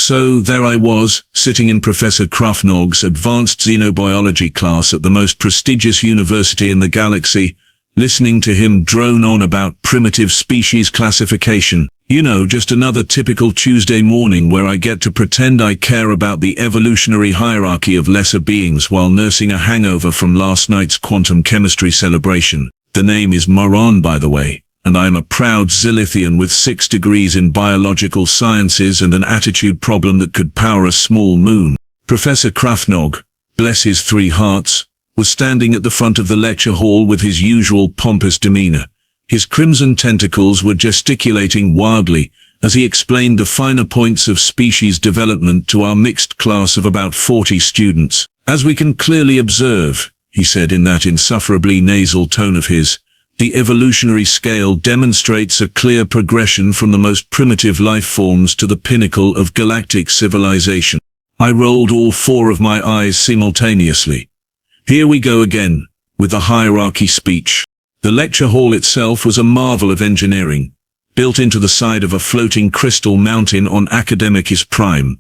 So there I was, sitting in Professor Krafnog's advanced xenobiology class at the most prestigious university in the galaxy, listening to him drone on about primitive species classification. You know, just another typical Tuesday morning where I get to pretend I care about the evolutionary hierarchy of lesser beings while nursing a hangover from last night's quantum chemistry celebration. The name is Moran, by the way, and I am a proud Zilithian with 6 degrees in biological sciences and an attitude problem that could power a small moon. Professor Krafnog, bless his 3 hearts, was standing at the front of the lecture hall with his usual pompous demeanor. His crimson tentacles were gesticulating wildly as he explained the finer points of species development to our mixed class of about 40 students. As we can clearly observe, he said in that insufferably nasal tone of his, the evolutionary scale demonstrates a clear progression from the most primitive life forms to the pinnacle of galactic civilization. I rolled all 4 of my eyes simultaneously. Here we go again, with the hierarchy speech. The lecture hall itself was a marvel of engineering, built into the side of a floating crystal mountain on Academicus Prime.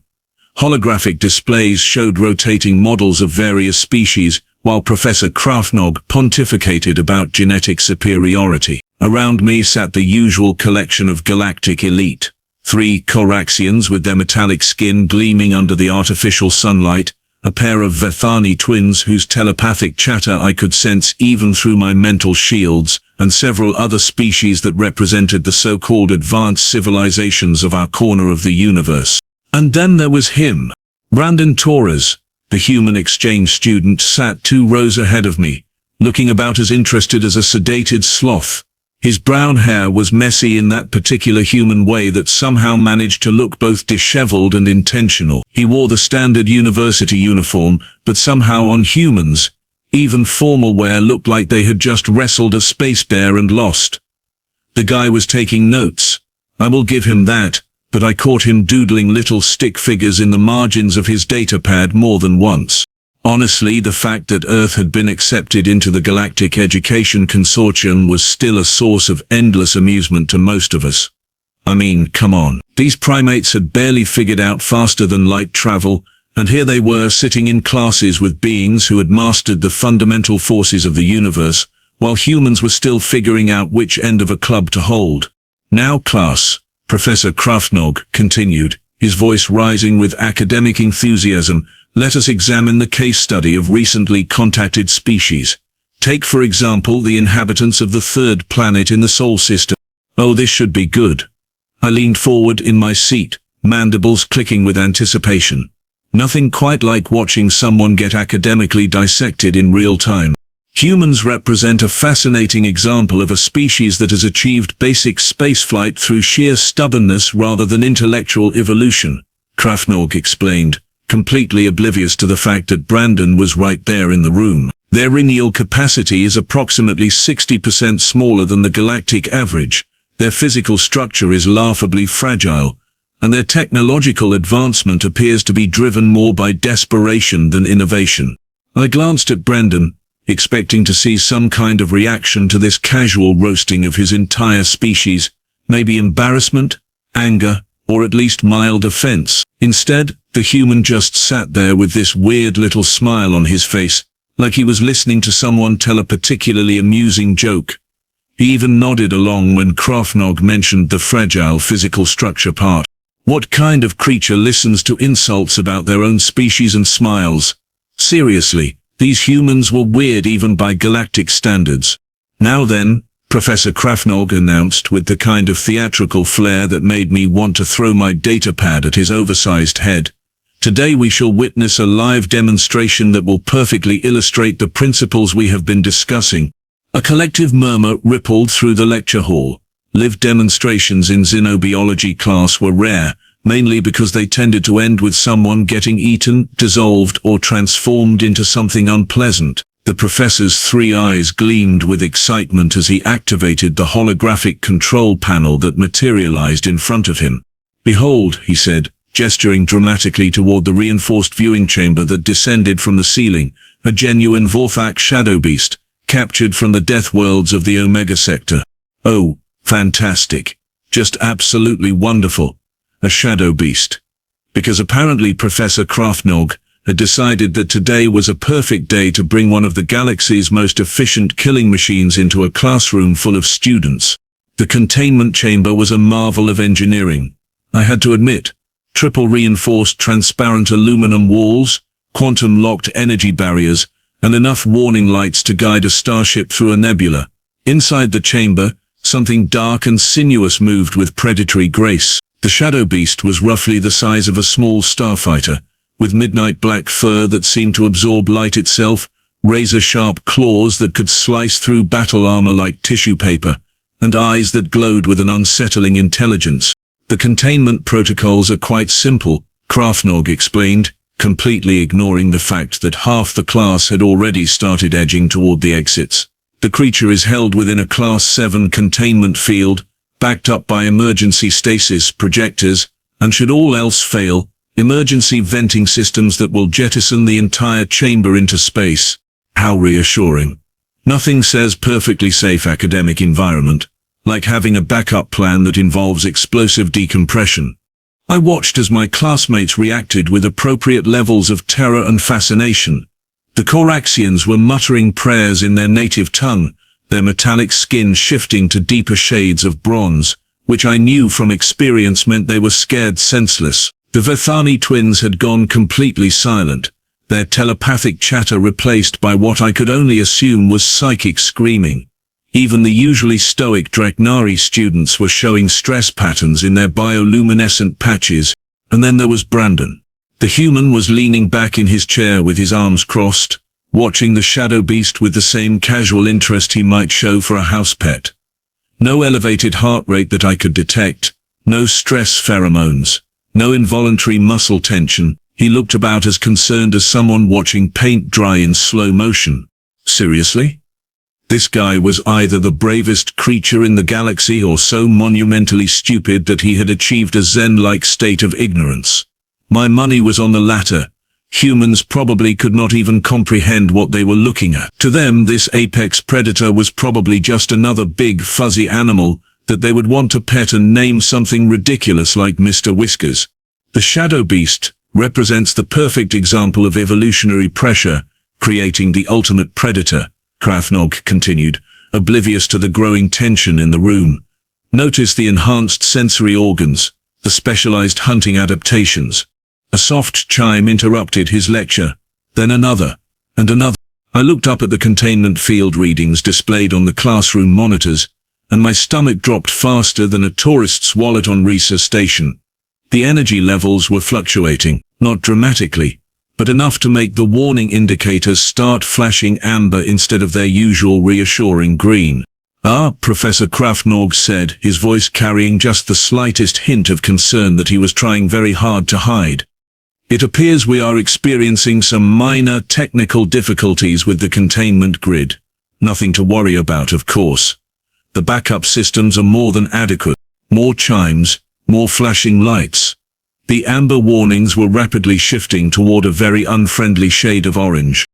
Holographic displays showed rotating models of various species, while Professor Krafnog pontificated about genetic superiority. Around me sat the usual collection of galactic elite. 3 Coraxians with their metallic skin gleaming under the artificial sunlight, a pair of Vethani twins whose telepathic chatter I could sense even through my mental shields, and several other species that represented the so-called advanced civilizations of our corner of the universe. And then there was him. Brandon Torres, the human exchange student, sat 2 rows ahead of me, looking about as interested as a sedated sloth. His brown hair was messy in that particular human way that somehow managed to look both disheveled and intentional. He wore the standard university uniform, but somehow on humans, even formal wear looked like they had just wrestled a space bear and lost. The guy was taking notes. I will give him that, but I caught him doodling little stick figures in the margins of his datapad more than once. Honestly, the fact that Earth had been accepted into the Galactic Education Consortium was still a source of endless amusement to most of us. I mean, come on. These primates had barely figured out faster than light travel, and here they were sitting in classes with beings who had mastered the fundamental forces of the universe, while humans were still figuring out which end of a club to hold. Now, class, Professor Krafnog continued, his voice rising with academic enthusiasm, let us examine the case study of recently contacted species. Take, for example, the inhabitants of the 3rd planet in the Sol system. Oh, this should be good. I leaned forward in my seat, mandibles clicking with anticipation. Nothing quite like watching someone get academically dissected in real time. Humans represent a fascinating example of a species that has achieved basic spaceflight through sheer stubbornness rather than intellectual evolution, Krafnog explained, completely oblivious to the fact that Brandon was right there in the room. Their renal capacity is approximately 60% smaller than the galactic average, their physical structure is laughably fragile, and their technological advancement appears to be driven more by desperation than innovation. I glanced at Brandon, expecting to see some kind of reaction to this casual roasting of his entire species, maybe embarrassment, anger, or at least mild offense. Instead, the human just sat there with this weird little smile on his face, like he was listening to someone tell a particularly amusing joke. He even nodded along when Krafnog mentioned the fragile physical structure part. What kind of creature listens to insults about their own species and smiles? Seriously, these humans were weird even by galactic standards. Now then, Professor Krafnog announced with the kind of theatrical flair that made me want to throw my datapad at his oversized head. Today we shall witness a live demonstration that will perfectly illustrate the principles we have been discussing. A collective murmur rippled through the lecture hall. Live demonstrations in xenobiology class were rare, mainly because they tended to end with someone getting eaten, dissolved, or transformed into something unpleasant. The professor's 3 eyes gleamed with excitement as he activated the holographic control panel that materialized in front of him. Behold, he said, gesturing dramatically toward the reinforced viewing chamber that descended from the ceiling, a genuine Vorthak Shadowbeast, captured from the death worlds of the Omega Sector. Oh, fantastic. Just absolutely wonderful. A Shadowbeast. because apparently Professor Kraftnog had decided that today was a perfect day to bring one of the galaxy's most efficient killing machines into a classroom full of students. The containment chamber was a marvel of engineering. I had to admit, triple reinforced transparent aluminum walls, quantum-locked energy barriers, and enough warning lights to guide a starship through a nebula. Inside the chamber, something dark and sinuous moved with predatory grace. The Shadowbeast was roughly the size of a small starfighter, with midnight black fur that seemed to absorb light itself, razor-sharp claws that could slice through battle armor like tissue paper, and eyes that glowed with an unsettling intelligence. The containment protocols are quite simple, Kraftnog explained, completely ignoring the fact that half the class had already started edging toward the exits. The creature is held within a Class 7 containment field, backed up by emergency stasis projectors, and should all else fail, emergency venting systems that will jettison the entire chamber into space. How reassuring. Nothing says perfectly safe academic environment, like having a backup plan that involves explosive decompression. I watched as my classmates reacted with appropriate levels of terror and fascination. The Coraxians were muttering prayers in their native tongue, their metallic skin shifting to deeper shades of bronze, which I knew from experience meant they were scared senseless. The Vorthak twins had gone completely silent, their telepathic chatter replaced by what I could only assume was psychic screaming. Even the usually stoic Draknari students were showing stress patterns in their bioluminescent patches, and then there was Brandon. The human was leaning back in his chair with his arms crossed, watching the Shadowbeast with the same casual interest he might show for a house pet. No elevated heart rate that I could detect, no stress pheromones, no involuntary muscle tension. He looked about as concerned as someone watching paint dry in slow motion. Seriously? This guy was either the bravest creature in the galaxy or so monumentally stupid that he had achieved a Zen-like state of ignorance. My money was on the latter. Humans probably could not even comprehend what they were looking at. To them, this apex predator was probably just another big fuzzy animal that they would want to pet and name something ridiculous like Mr. Whiskers. The Shadowbeast represents the perfect example of evolutionary pressure, creating the ultimate predator, Kraftnog continued, oblivious to the growing tension in the room. Notice the enhanced sensory organs, the specialized hunting adaptations. A soft chime interrupted his lecture, then another, and another. I looked up at the containment field readings displayed on the classroom monitors, and my stomach dropped faster than a tourist's wallet on Risa Station. The energy levels were fluctuating, not dramatically, but enough to make the warning indicators start flashing amber instead of their usual reassuring green. "Ah," Professor Kraftnog said, his voice carrying just the slightest hint of concern that he was trying very hard to hide. "It appears we are experiencing some minor technical difficulties with the containment grid. Nothing to worry about, of course. The backup systems are more than adequate. More chimes, more flashing lights." The amber warnings were rapidly shifting toward a very unfriendly shade of orange.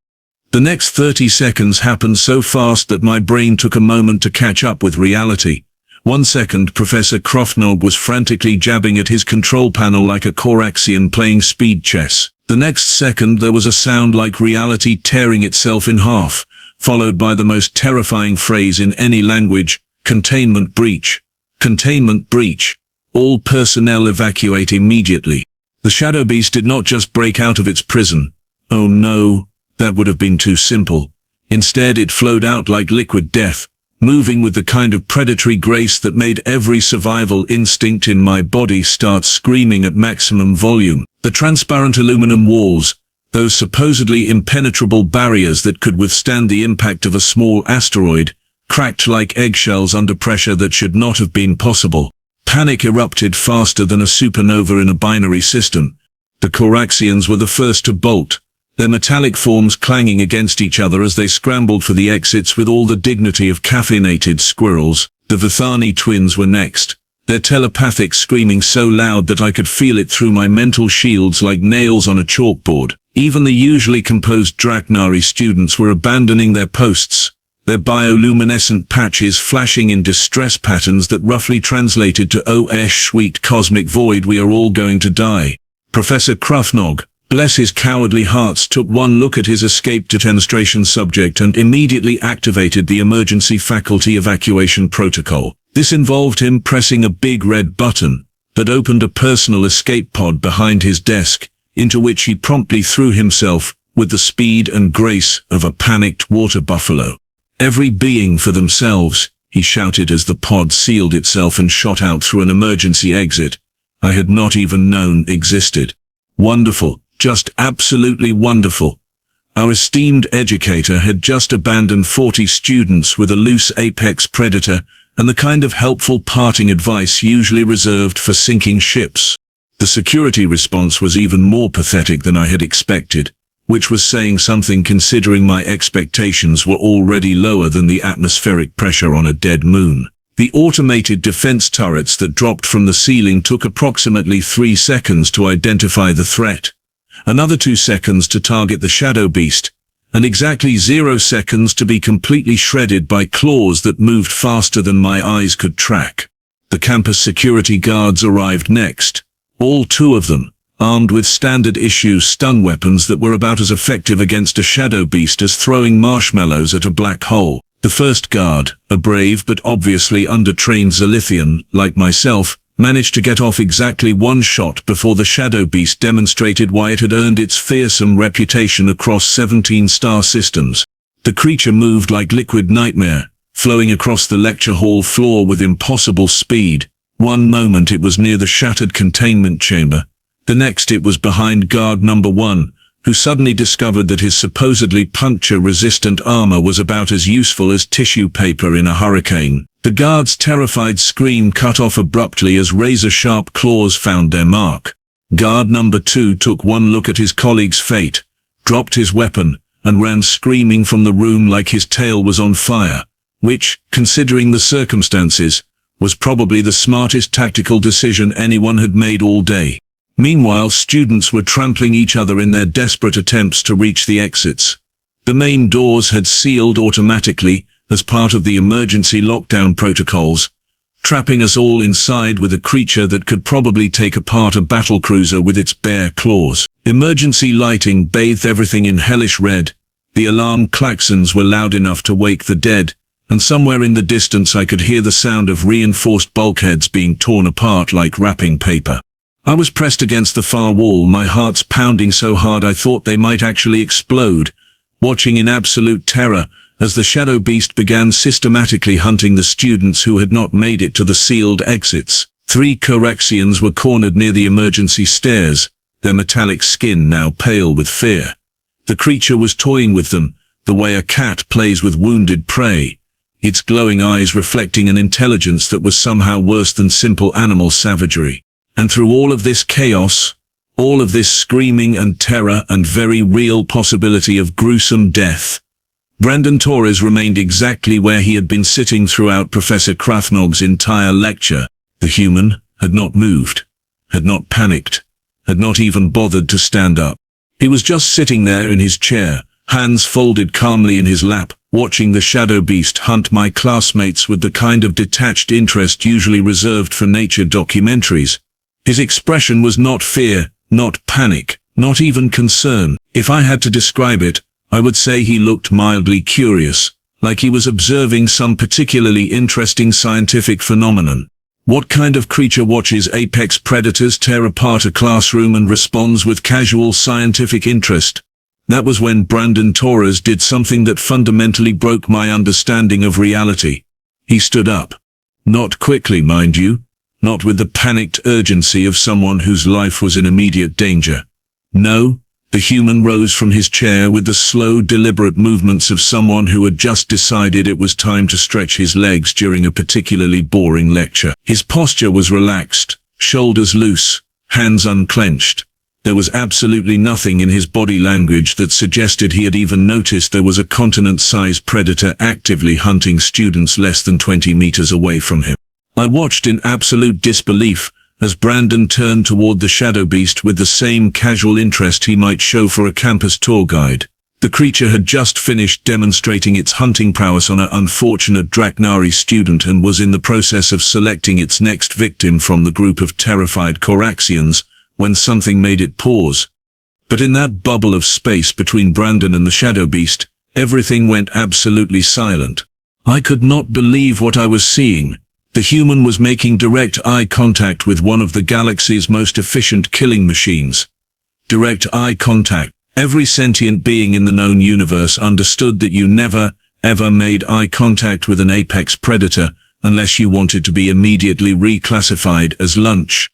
The next 30 seconds happened so fast that my brain took a moment to catch up with reality. 1 second, Professor Kraftnog was frantically jabbing at his control panel like a Coraxian playing speed chess. The next second, there was a sound like reality tearing itself in half, followed by the most terrifying phrase in any language: "Containment breach. Containment breach. All personnel evacuate immediately." The Shadowbeast did not just break out of its prison. Oh no, that would have been too simple. Instead, it flowed out like liquid death, moving with the kind of predatory grace that made every survival instinct in my body start screaming at maximum volume. The transparent aluminum walls, those supposedly impenetrable barriers that could withstand the impact of a small asteroid, cracked like eggshells under pressure that should not have been possible. Panic erupted faster than a supernova in a binary system. The Coraxians were the first to bolt, their metallic forms clanging against each other as they scrambled for the exits with all the dignity of caffeinated squirrels. The Vorthak twins were next, their telepathic screaming so loud that I could feel it through my mental shields like nails on a chalkboard. Even the usually composed Draknari students were abandoning their posts, their bioluminescent patches flashing in distress patterns that roughly translated to "Oh sweet cosmic void, we are all going to die." Professor Krafnog, bless his cowardly hearts, took one look at his escaped detenstration subject and immediately activated the emergency faculty evacuation protocol. This involved him pressing a big red button that opened a personal escape pod behind his desk, into which he promptly threw himself with the speed and grace of a panicked water buffalo. "Every being for themselves," he shouted as the pod sealed itself and shot out through an emergency exit I had not even known existed. Wonderful, just absolutely wonderful. Our esteemed educator had just abandoned 40 students with a loose apex predator and the kind of helpful parting advice usually reserved for sinking ships. The security response was even more pathetic than I had expected, which was saying something considering my expectations were already lower than the atmospheric pressure on a dead moon. The automated defense turrets that dropped from the ceiling took approximately 3 seconds to identify the threat, another 2 seconds to target the Shadowbeast, and exactly 0 seconds to be completely shredded by claws that moved faster than my eyes could track. The campus security guards arrived next, all 2 of them, armed with standard-issue stun weapons that were about as effective against a Shadowbeast as throwing marshmallows at a black hole. The first guard, a brave but obviously under-trained Zalithian, like myself, managed to get off exactly 1 shot before the Shadowbeast demonstrated why it had earned its fearsome reputation across 17 star systems. The creature moved like liquid nightmare, flowing across the lecture hall floor with impossible speed. One moment it was near the shattered containment chamber, the next it was behind guard number 1, who suddenly discovered that his supposedly puncture-resistant armor was about as useful as tissue paper in a hurricane. The guard's terrified scream cut off abruptly as razor-sharp claws found their mark. Guard number 2 took one look at his colleague's fate, dropped his weapon, and ran screaming from the room like his tail was on fire, which, considering the circumstances, was probably the smartest tactical decision anyone had made all day. Meanwhile, students were trampling each other in their desperate attempts to reach the exits. The main doors had sealed automatically as part of the emergency lockdown protocols, trapping us all inside with a creature that could probably take apart a battlecruiser with its bare claws. Emergency lighting bathed everything in hellish red, the alarm klaxons were loud enough to wake the dead, and somewhere in the distance I could hear the sound of reinforced bulkheads being torn apart like wrapping paper. I was pressed against the far wall, my heart's pounding so hard I thought they might actually explode, watching in absolute terror as the Shadowbeast began systematically hunting the students who had not made it to the sealed exits. 3 Coraxians were cornered near the emergency stairs, their metallic skin now pale with fear. The creature was toying with them, the way a cat plays with wounded prey, its glowing eyes reflecting an intelligence that was somehow worse than simple animal savagery. And through all of this chaos, all of this screaming and terror and very real possibility of gruesome death, Brandon Torres remained exactly where he had been sitting throughout Professor Krafnog's entire lecture. The human had not moved, had not panicked, had not even bothered to stand up. He was just sitting there in his chair, hands folded calmly in his lap, watching the Shadowbeast hunt my classmates with the kind of detached interest usually reserved for nature documentaries. His expression was not fear, not panic, not even concern. If I had to describe it, I would say he looked mildly curious, like he was observing some particularly interesting scientific phenomenon. What kind of creature watches apex predators tear apart a classroom and responds with casual scientific interest? That was when Brandon Torres did something that fundamentally broke my understanding of reality. He stood up. Not quickly, mind you. Not with the panicked urgency of someone whose life was in immediate danger. No, the human rose from his chair with the slow, deliberate movements of someone who had just decided it was time to stretch his legs during a particularly boring lecture. His posture was relaxed, shoulders loose, hands unclenched. There was absolutely nothing in his body language that suggested he had even noticed there was a continent-sized predator actively hunting students less than 20 meters away from him. I watched in absolute disbelief as Brandon turned toward the Shadowbeast with the same casual interest he might show for a campus tour guide. The creature had just finished demonstrating its hunting prowess on an unfortunate Draknari student and was in the process of selecting its next victim from the group of terrified Coraxians, when something made it pause. But in that bubble of space between Brandon and the Shadowbeast, everything went absolutely silent. I could not believe what I was seeing. The human was making direct eye contact with one of the galaxy's most efficient killing machines. Direct eye contact. Every sentient being in the known universe understood that you never, ever made eye contact with an apex predator unless you wanted to be immediately reclassified as lunch.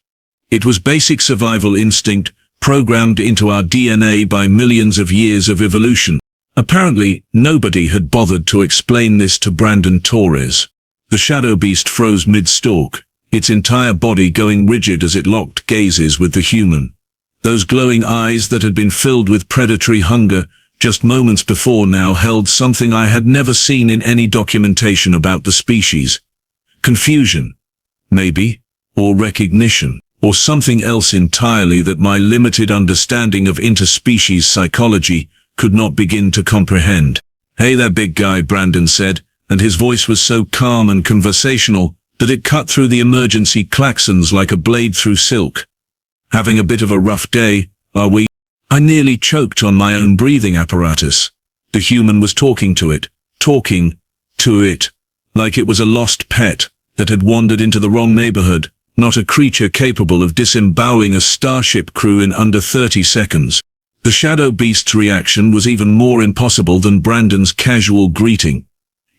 It was basic survival instinct, programmed into our DNA by millions of years of evolution. Apparently, nobody had bothered to explain this to Brandon Torres. The Shadowbeast froze mid-stalk, its entire body going rigid as it locked gazes with the human. Those glowing eyes that had been filled with predatory hunger just moments before now held something I had never seen in any documentation about the species. Confusion, maybe, or recognition, or something else entirely that my limited understanding of interspecies psychology could not begin to comprehend. "Hey there, big guy," Brandon said, and his voice was so calm and conversational that it cut through the emergency klaxons like a blade through silk. "Having a bit of a rough day, are we?" I nearly choked on my own breathing apparatus. The human was talking to it, like it was a lost pet that had wandered into the wrong neighborhood, not a creature capable of disemboweling a starship crew in under 30 seconds. The Shadowbeast's reaction was even more impossible than Brandon's casual greeting.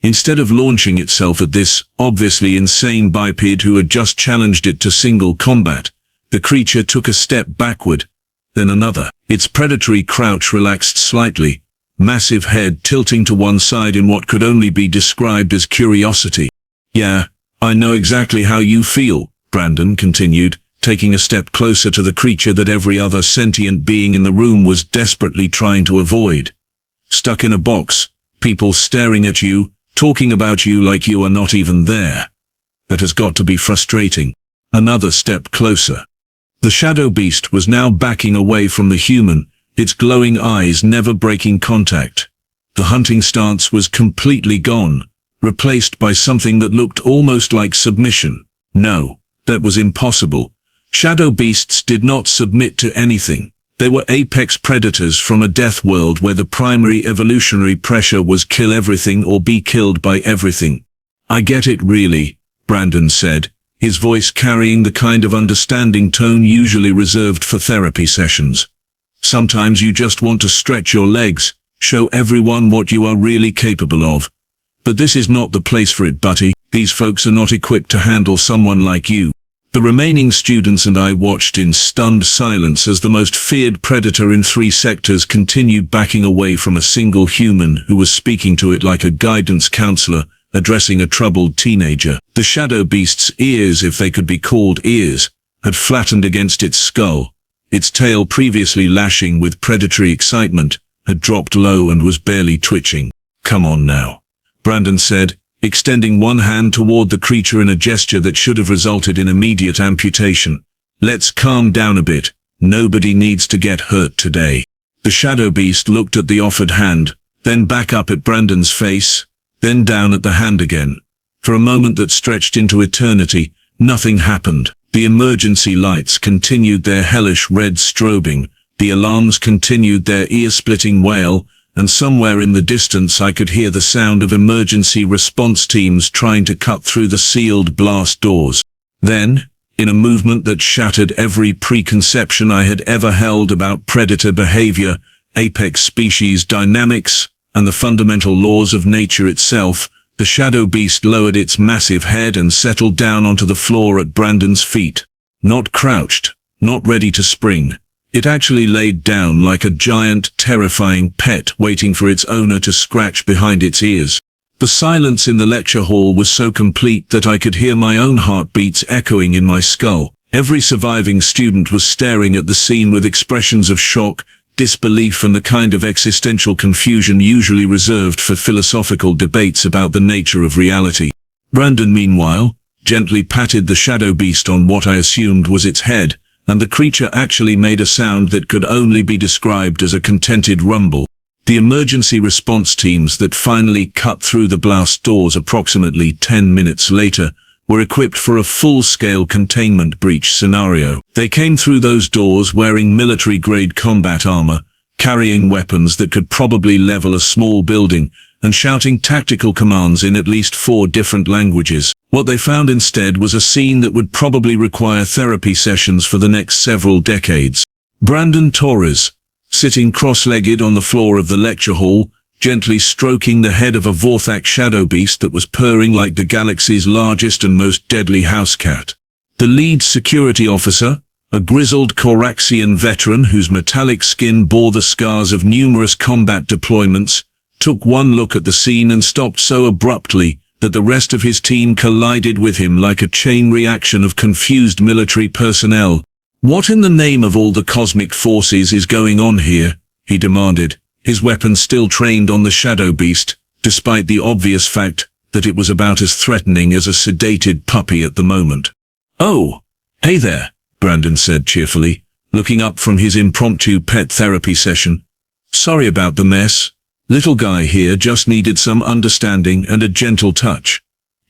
Instead of launching itself at this obviously insane biped who had just challenged it to single combat, the creature took a step backward, then another. Its predatory crouch relaxed slightly, massive head tilting to one side in what could only be described as curiosity. "Yeah, I know exactly how you feel," Brandon continued, taking a step closer to the creature that every other sentient being in the room was desperately trying to avoid. "Stuck in a box, people staring at you, talking about you like you are not even there. That has got to be frustrating." Another step closer. The Shadowbeast was now backing away from the human, its glowing eyes never breaking contact. The hunting stance was completely gone, replaced by something that looked almost like submission. No, that was impossible. Shadowbeasts did not submit to anything. They were apex predators from a death world where the primary evolutionary pressure was kill everything or be killed by everything. "I get it really," Brandon said, his voice carrying the kind of understanding tone usually reserved for therapy sessions. "Sometimes you just want to stretch your legs, show everyone what you are really capable of. But this is not the place for it, buddy. These folks are not equipped to handle someone like you." The remaining students and I watched in stunned silence as the most feared predator in 3 sectors continued backing away from a single human who was speaking to it like a guidance counselor addressing a troubled teenager. The Shadowbeast's ears, if they could be called ears, had flattened against its skull. Its tail, previously lashing with predatory excitement, had dropped low and was barely twitching. "Come on now," Brandon said, extending one hand toward the creature in a gesture that should have resulted in immediate amputation. "Let's calm down a bit. Nobody needs to get hurt today." The Shadowbeast looked at the offered hand, then back up at Brandon's face, then down at the hand again. For a moment that stretched into eternity, nothing happened. The emergency lights continued their hellish red strobing, the alarms continued their ear-splitting wail, and somewhere in the distance I could hear the sound of emergency response teams trying to cut through the sealed blast doors. Then, in a movement that shattered every preconception I had ever held about predator behavior, apex species dynamics, and the fundamental laws of nature itself, the Shadowbeast lowered its massive head and settled down onto the floor at Brandon's feet. Not crouched, not ready to spring. It actually laid down like a giant, terrifying pet waiting for its owner to scratch behind its ears. The silence in the lecture hall was so complete that I could hear my own heartbeats echoing in my skull. Every surviving student was staring at the scene with expressions of shock, disbelief and the kind of existential confusion usually reserved for philosophical debates about the nature of reality. Brandon, meanwhile, gently patted the Shadowbeast on what I assumed was its head, and the creature actually made a sound that could only be described as a contented rumble. The emergency response teams that finally cut through the blast doors approximately 10 minutes later were equipped for a full-scale containment breach scenario. They came through those doors wearing military-grade combat armor, carrying weapons that could probably level a small building, and shouting tactical commands in at least 4 different languages. What they found instead was a scene that would probably require therapy sessions for the next several decades. Brandon Torres, sitting cross-legged on the floor of the lecture hall, gently stroking the head of a Vorthak Shadowbeast that was purring like the galaxy's largest and most deadly house cat. The lead security officer, a grizzled Coraxian veteran whose metallic skin bore the scars of numerous combat deployments, took one look at the scene and stopped so abruptly that the rest of his team collided with him like a chain reaction of confused military personnel. "What in the name of all the cosmic forces is going on here?" he demanded, his weapon still trained on the Shadowbeast, despite the obvious fact that it was about as threatening as a sedated puppy at the moment. "Oh, hey there," Brandon said cheerfully, looking up from his impromptu pet therapy session. "Sorry about the mess. Little guy here just needed some understanding and a gentle touch.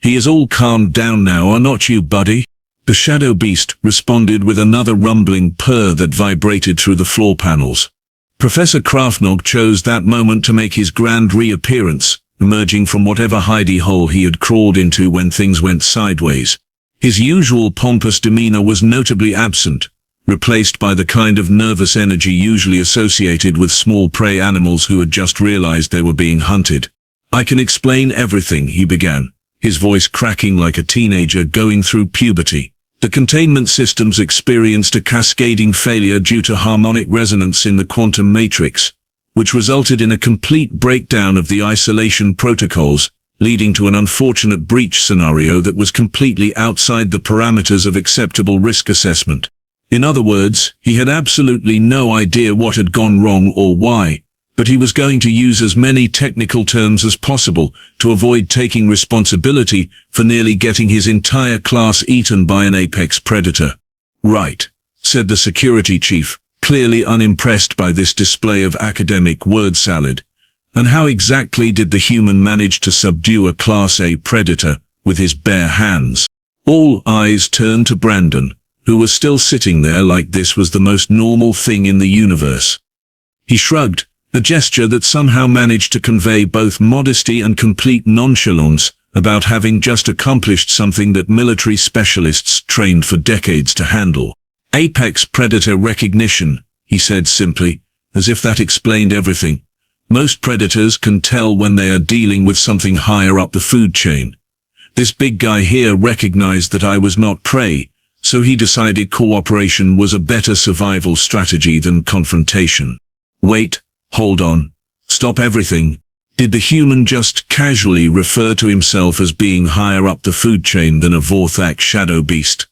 He is all calmed down now, are not you, buddy?" The Shadowbeast responded with another rumbling purr that vibrated through the floor panels. Professor Krafnog chose that moment to make his grand reappearance, emerging from whatever hidey hole he had crawled into when things went sideways. His usual pompous demeanor was notably absent, replaced by the kind of nervous energy usually associated with small prey animals who had just realized they were being hunted. "I can explain everything," he began, his voice cracking like a teenager going through puberty. "The containment systems experienced a cascading failure due to harmonic resonance in the quantum matrix, which resulted in a complete breakdown of the isolation protocols, leading to an unfortunate breach scenario that was completely outside the parameters of acceptable risk assessment. In other words, he had absolutely no idea what had gone wrong or why, but he was going to use as many technical terms as possible to avoid taking responsibility for nearly getting his entire class eaten by an apex predator." "Right," said the security chief, clearly unimpressed by this display of academic word salad. "And how exactly did the human manage to subdue a Class A predator with his bare hands?" All eyes turned to Brandon, who was still sitting there like this was the most normal thing in the universe. He shrugged, a gesture that somehow managed to convey both modesty and complete nonchalance about having just accomplished something that military specialists trained for decades to handle. "Apex predator recognition," he said simply, as if that explained everything. "Most predators can tell when they are dealing with something higher up the food chain. This big guy here recognized that I was not prey, so he decided cooperation was a better survival strategy than confrontation." "Wait, hold on. Stop everything. Did the human just casually refer to himself as being higher up the food chain than a Vorthak Shadowbeast?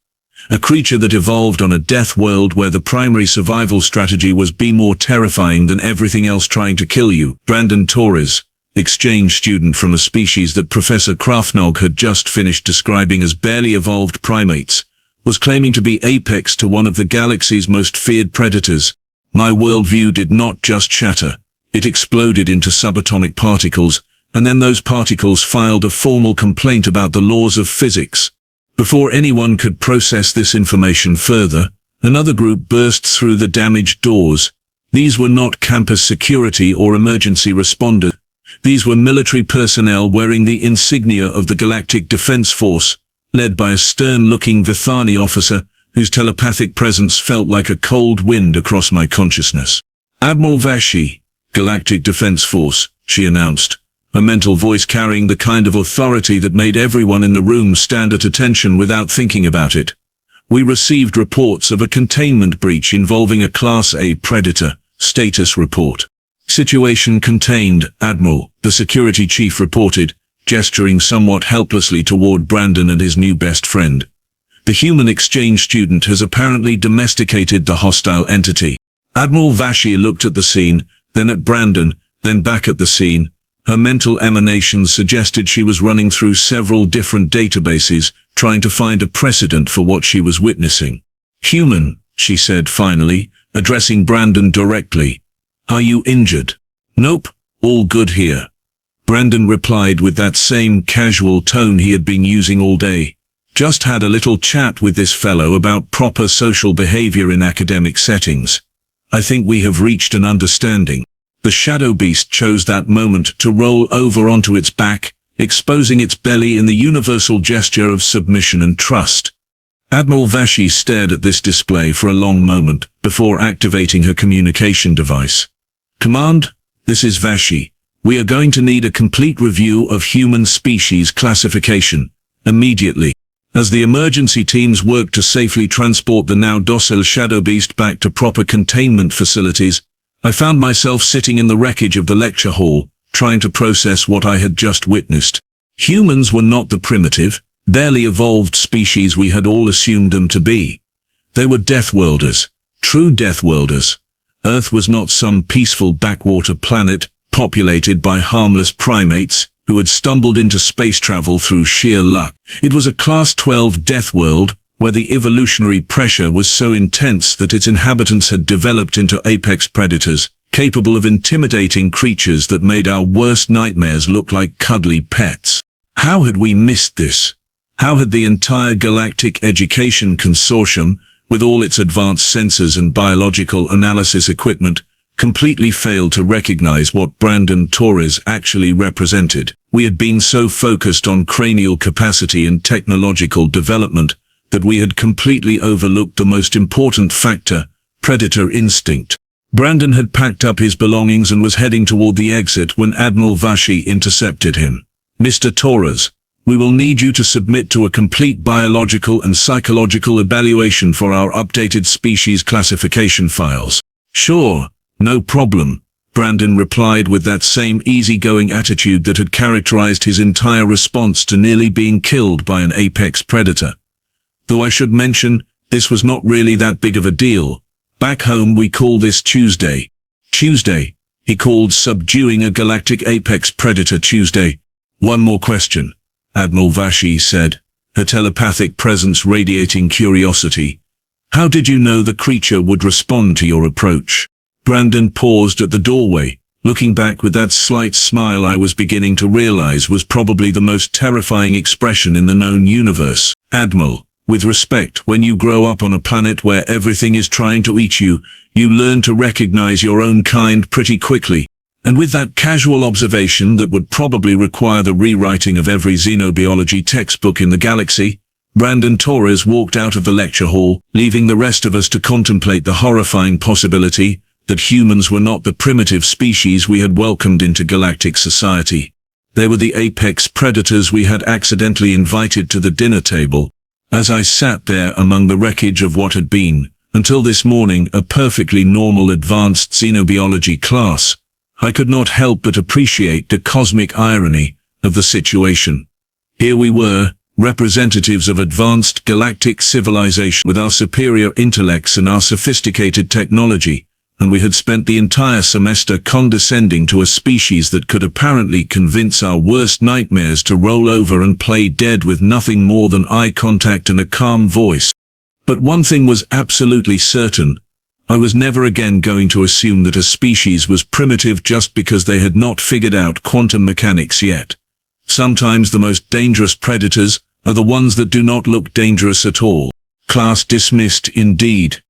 A creature that evolved on a death world where the primary survival strategy was be more terrifying than everything else trying to kill you." Brandon Torres, exchange student from a species that Professor Krafnog had just finished describing as barely evolved primates, was claiming to be apex to one of the galaxy's most feared predators. My worldview did not just shatter. It exploded into subatomic particles, and then those particles filed a formal complaint about the laws of physics. Before anyone could process this information further, another group burst through the damaged doors. These were not campus security or emergency responders. These were military personnel wearing the insignia of the Galactic Defense Force, led by a stern-looking Vithani officer whose telepathic presence felt like a cold wind across my consciousness. "Admiral Vashi, Galactic Defense Force," she announced, her mental voice carrying the kind of authority that made everyone in the room stand at attention without thinking about it. "We received reports of a containment breach involving a Class A predator. Status report." "Situation contained, Admiral," the security chief reported, gesturing somewhat helplessly toward Brandon and his new best friend. "The human exchange student has apparently domesticated the hostile entity." Admiral Vashi looked at the scene, then at Brandon, then back at the scene. Her mental emanations suggested she was running through several different databases, trying to find a precedent for what she was witnessing. "Human," she said finally, addressing Brandon directly. "Are you injured?" "Nope, all good here," Brandon replied with that same casual tone he had been using all day. Just had a little chat with this fellow about proper social behavior in academic settings. I think we have reached an understanding. The Shadowbeast chose that moment to roll over onto its back, exposing its belly in the universal gesture of submission and trust. Admiral Vashi stared at this display for a long moment before activating her communication device. "Command, this is Vashi. We are going to need a complete review of human species classification, immediately." As the emergency teams worked to safely transport the now docile Shadowbeast back to proper containment facilities, I found myself sitting in the wreckage of the lecture hall, trying to process what I had just witnessed. Humans were not the primitive, barely evolved species we had all assumed them to be. They were Deathworlders, true Deathworlders. Earth was not some peaceful backwater planet, populated by harmless primates, who had stumbled into space travel through sheer luck. It was a Class 12 death world, where the evolutionary pressure was so intense that its inhabitants had developed into apex predators, capable of intimidating creatures that made our worst nightmares look like cuddly pets. How had we missed this? How had the entire Galactic Education Consortium, with all its advanced sensors and biological analysis equipment, completely failed to recognize what Brandon Torres actually represented? We had been so focused on cranial capacity and technological development that we had completely overlooked the most important factor, predator instinct. Brandon had packed up his belongings and was heading toward the exit when Admiral Vashi intercepted him. "Mr. Torres, we will need you to submit to a complete biological and psychological evaluation for our updated species classification files." "Sure, no problem," Brandon replied with that same easygoing attitude that had characterized his entire response to nearly being killed by an apex predator. Though I should mention, this was not really that big of a deal. Back home we call this Tuesday. Tuesday, he called subduing a galactic apex predator Tuesday. "One more question," Admiral Vashi said, her telepathic presence radiating curiosity. "How did you know the creature would respond to your approach?" Brandon paused at the doorway, looking back with that slight smile I was beginning to realize was probably the most terrifying expression in the known universe. "Admiral, with respect, when you grow up on a planet where everything is trying to eat you, you learn to recognize your own kind pretty quickly." And with that casual observation that would probably require the rewriting of every xenobiology textbook in the galaxy, Brandon Torres walked out of the lecture hall, leaving the rest of us to contemplate the horrifying possibility that humans were not the primitive species we had welcomed into galactic society. They were the apex predators we had accidentally invited to the dinner table. As I sat there among the wreckage of what had been, until this morning, a perfectly normal advanced xenobiology class, I could not help but appreciate the cosmic irony of the situation. Here we were, representatives of advanced galactic civilization with our superior intellects and our sophisticated technology, and we had spent the entire semester condescending to a species that could apparently convince our worst nightmares to roll over and play dead with nothing more than eye contact and a calm voice. But one thing was absolutely certain. I was never again going to assume that a species was primitive just because they had not figured out quantum mechanics yet. Sometimes the most dangerous predators are the ones that do not look dangerous at all. Class dismissed indeed.